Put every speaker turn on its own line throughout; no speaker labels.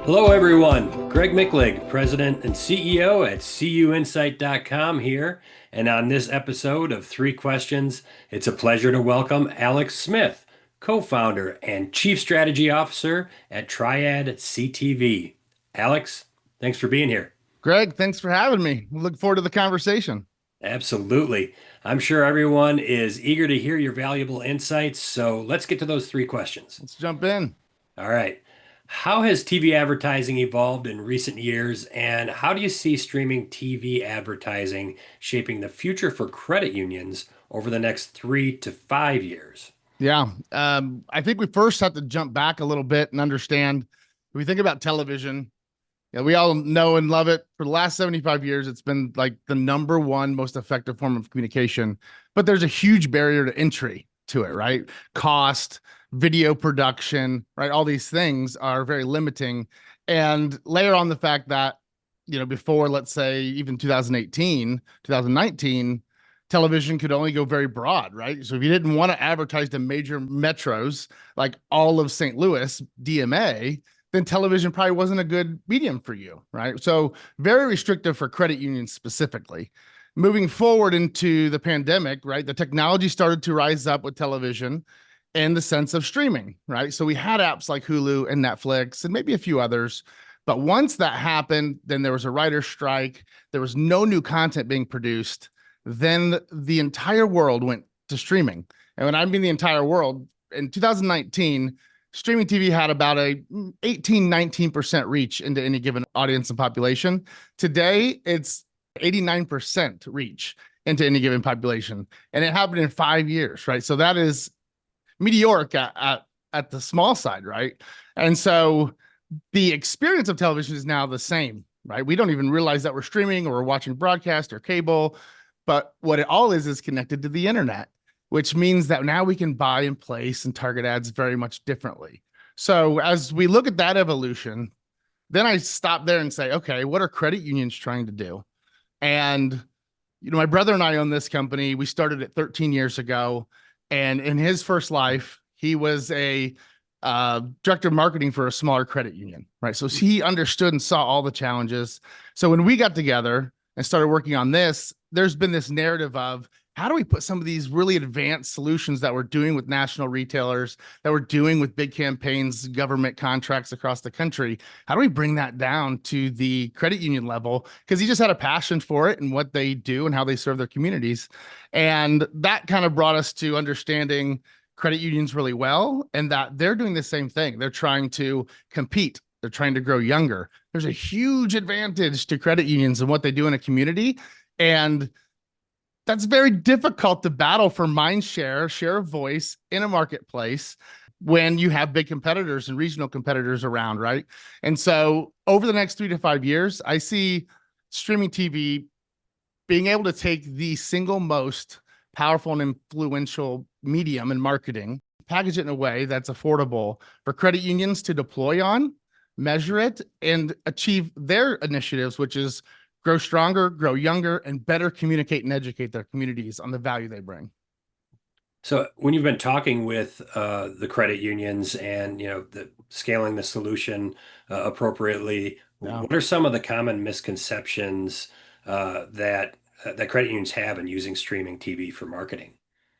Hello, everyone. Greg Michlig, President and CEO at CUInsight.com here. And on this episode of Three Questions, it's a pleasure to welcome Alex Smith, co-founder and Chief Strategy Officer at Triad CTV. Alex, thanks for being here.
Greg, thanks for having me. Look forward to the conversation.
Absolutely. I'm sure everyone is eager to hear your valuable insights. So let's get to those three questions.
Let's jump in.
All right. How has TV advertising evolved in recent years, and how do you see streaming TV advertising shaping the future for credit unions over the next 3 to 5 years?
Yeah, I think we first have to jump back a little bit and understand. If we think about television, yeah, we all know and love it. For the last 75 years, it's been like the number one most effective form of communication. But there's a huge barrier to entry to it, right? Cost, video production, right? All these things are very limiting. And layer on the fact that, before, let's say, even 2018, 2019, television could only go very broad, right? So if you didn't want to advertise to major metros like all of St. Louis, DMA, then television probably wasn't a good medium for you, right? So very restrictive for credit unions specifically. Moving forward into the pandemic, right? The technology started to rise up with television in the sense of streaming, right? So we had apps like Hulu and Netflix and maybe a few others. But once that happened, then there was a writer's strike. There was no new content being produced. Then the entire world went to streaming. And when I mean the entire world, in 2019, streaming TV had about a 18-19% reach into any given audience and population. Today, it's 89% reach into any given population. And it happened in 5 years, right? So that is meteoric at the small side, right? And so the experience of television is now the same, right? We don't even realize that we're streaming or we're watching broadcast or cable, but what it all is connected to the internet, which means that now we can buy and place and target ads very much differently. So as we look at that evolution, then I stop there and say, okay, what are credit unions trying to do? And, my brother and I own this company. We started it 13 years ago. And in his first life, he was a director of marketing for a smaller credit union, right? So he understood and saw all the challenges. So when we got together and started working on this, there's been this narrative of how do we put some of these really advanced solutions that we're doing with national retailers, that we're doing with big campaigns, government contracts across the country, how do we bring that down to the credit union level? Because he just had a passion for it and what they do and how they serve their communities. And that kind of brought us to understanding credit unions really well, and that they're doing the same thing. They're trying to compete. They're trying to grow younger. There's a huge advantage to credit unions and what they do in a community. And that's very difficult to battle for mind share of voice in a marketplace when you have big competitors and regional competitors around, right? And so over the next 3 to 5 years, I see streaming TV being able to take the single most powerful and influential medium in marketing, package it in a way that's affordable for credit unions to deploy on, measure it, and achieve their initiatives, which is grow stronger, grow younger, and better communicate and educate their communities on the value they bring.
So when you've been talking with the credit unions and scaling the solution appropriately,
Yeah.
what are some of the common misconceptions that credit unions have in using streaming TV for marketing?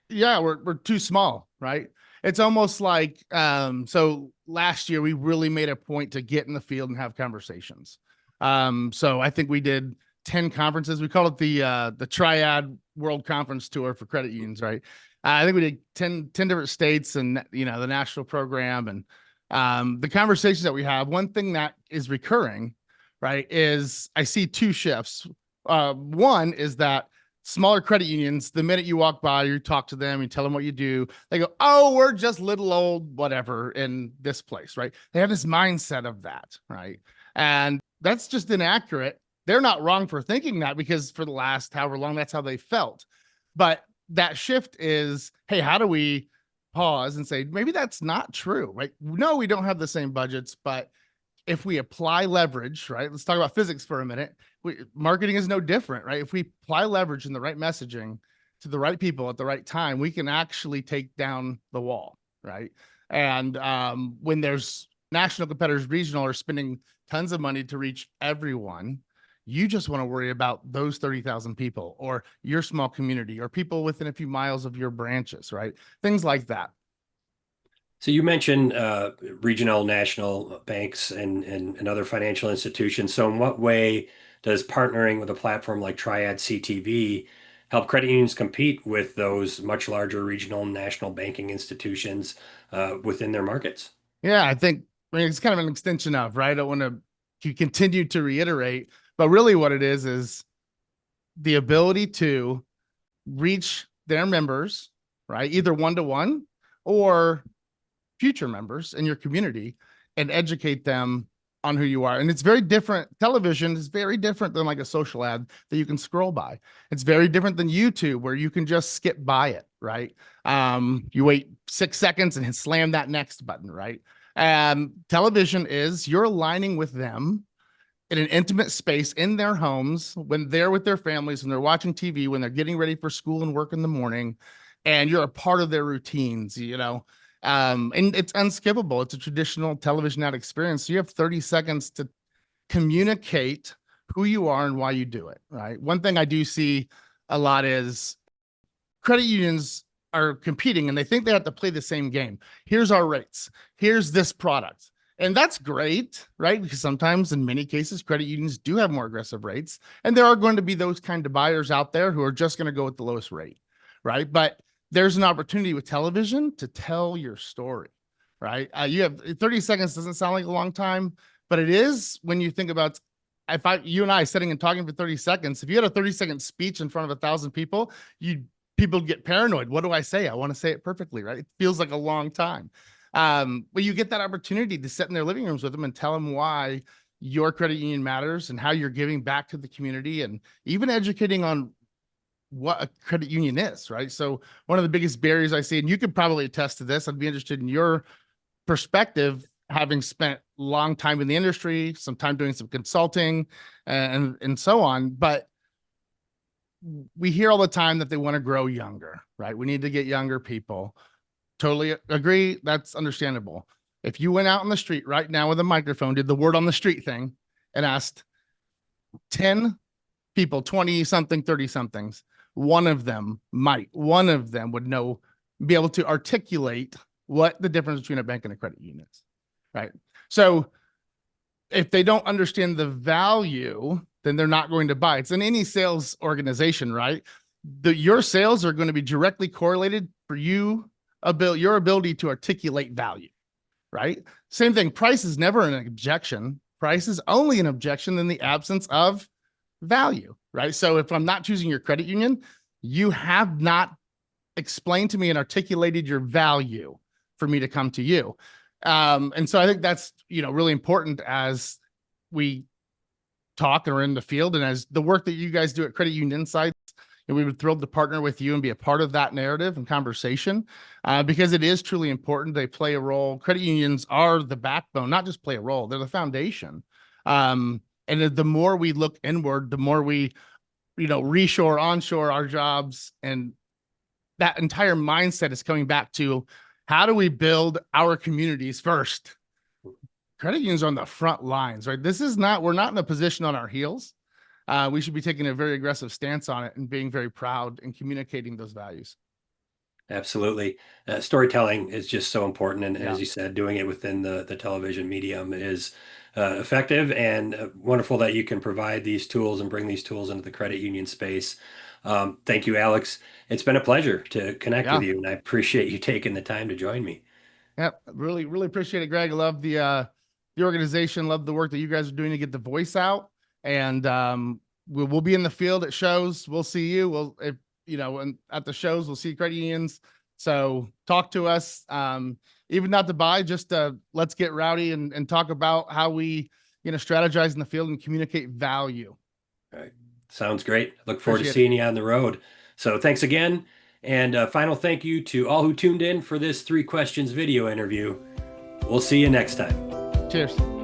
Yeah, we're too small, right? It's almost like so last year we really made a point to get in the field and have conversations. So I think we did 10 conferences. We call it the Triad World Conference Tour for credit unions, right? I think we did 10 different states and the national program. And the conversations that we have, one thing that is recurring, right, is I see two shifts. One is that smaller credit unions, the minute you walk by, you talk to them, you tell them what you do, they go, oh, we're just little old whatever in this place, right? They have this mindset of that, right? And that's just inaccurate. They're not wrong for thinking that, because for the last however long, that's how they felt. But that shift is, hey, how do we pause and say, maybe that's not true, right? No, we don't have the same budgets, but if we apply leverage, right? Let's talk about physics for a minute. Marketing is no different, right? If we apply leverage in the right messaging to the right people at the right time, we can actually take down the wall, right? And when there's national competitors, regional, are spending tons of money to reach everyone. You just want to worry about those 30,000 people or your small community or people within a few miles of your branches, right? Things like that.
So you mentioned regional, national banks and other financial institutions. So in what way does partnering with a platform like Triad CTV help credit unions compete with those much larger regional and national banking institutions within their markets?
Yeah, I mean, it's kind of an extension of, right? I don't want to continue to reiterate, but really what it is the ability to reach their members, right? Either one to one or future members in your community and educate them on who you are. And it's very different. Television is very different than like a social ad that you can scroll by. It's very different than YouTube where you can just skip by it, right? You wait 6 seconds and slam that next button, right? Television is you're aligning with them in an intimate space in their homes when they're with their families, when they're watching TV, when they're getting ready for school and work in the morning, and you're a part of their routines, you know. And it's unskippable. It's a traditional television ad experience. So you have 30 seconds to communicate who you are and why you do it, right? One thing I do see a lot is credit unions are competing and they think they have to play the same game. Here's our rates. Here's this product. And that's great, right? Because sometimes in many cases, credit unions do have more aggressive rates. And there are going to be those kind of buyers out there who are just going to go with the lowest rate, right? But there's an opportunity with television to tell your story, right? You have 30 seconds doesn't sound like a long time, but it is when you think about you and I sitting and talking for 30 seconds, if you had a 30-second speech in front of 1,000 people, people get paranoid. What do I say? I want to say it perfectly, right? It feels like a long time. But you get that opportunity to sit in their living rooms with them and tell them why your credit union matters and how you're giving back to the community and even educating on what a credit union is, right? So one of the biggest barriers I see, and you could probably attest to this, I'd be interested in your perspective, having spent a long time in the industry, some time doing some consulting and so on. But we hear all the time that they want to grow younger, right? We need to get younger people. Totally agree. That's understandable. If you went out on the street right now with a microphone, did the word on the street thing and asked 10 people, 20 something, 30 somethings, one of them would know, be able to articulate what the difference between a bank and a credit union is, right? So if they don't understand the value, then they're not going to buy. It's in any sales organization, right? Your sales are going to be directly correlated for your ability to articulate value, right? Same thing. Price is never an objection. Price is only an objection in the absence of value, right? So if I'm not choosing your credit union, you have not explained to me and articulated your value for me to come to you. And so I think that's, really important as we talk and are in the field and as the work that you guys do at Credit Union Insights. And we were thrilled to partner with you and be a part of that narrative and conversation because it is truly important. They play a role. Credit unions are the backbone, not just play a role, they're the foundation. And the more we look inward, the more we, reshore, onshore our jobs. And that entire mindset is coming back to how do we build our communities first? Credit unions are on the front lines, right? We're not in a position on our heels. We should be taking a very aggressive stance on it and being very proud and communicating those values.
Absolutely. Storytelling is just so important. And
Yeah.
as you said, doing it within the television medium is effective and wonderful that you can provide these tools and bring these tools into the credit union space. Thank you, Alex. It's been a pleasure to connect with
Yeah.
you, and I appreciate you taking the time to join me.
Yep. Really, really appreciate it, Greg. I love the organization, love the work that you guys are doing to get the voice out. And we'll be in the field at shows. We'll see you. And at the shows, we'll see credit unions. So talk to us. Even not to buy, just let's get rowdy and talk about how we, strategize in the field and communicate value.
All right. Sounds great. Look forward to
Appreciate
seeing you on the road. So thanks again. And final thank you to all who tuned in for this 3 questions video interview. We'll see you next time.
it. Cheers.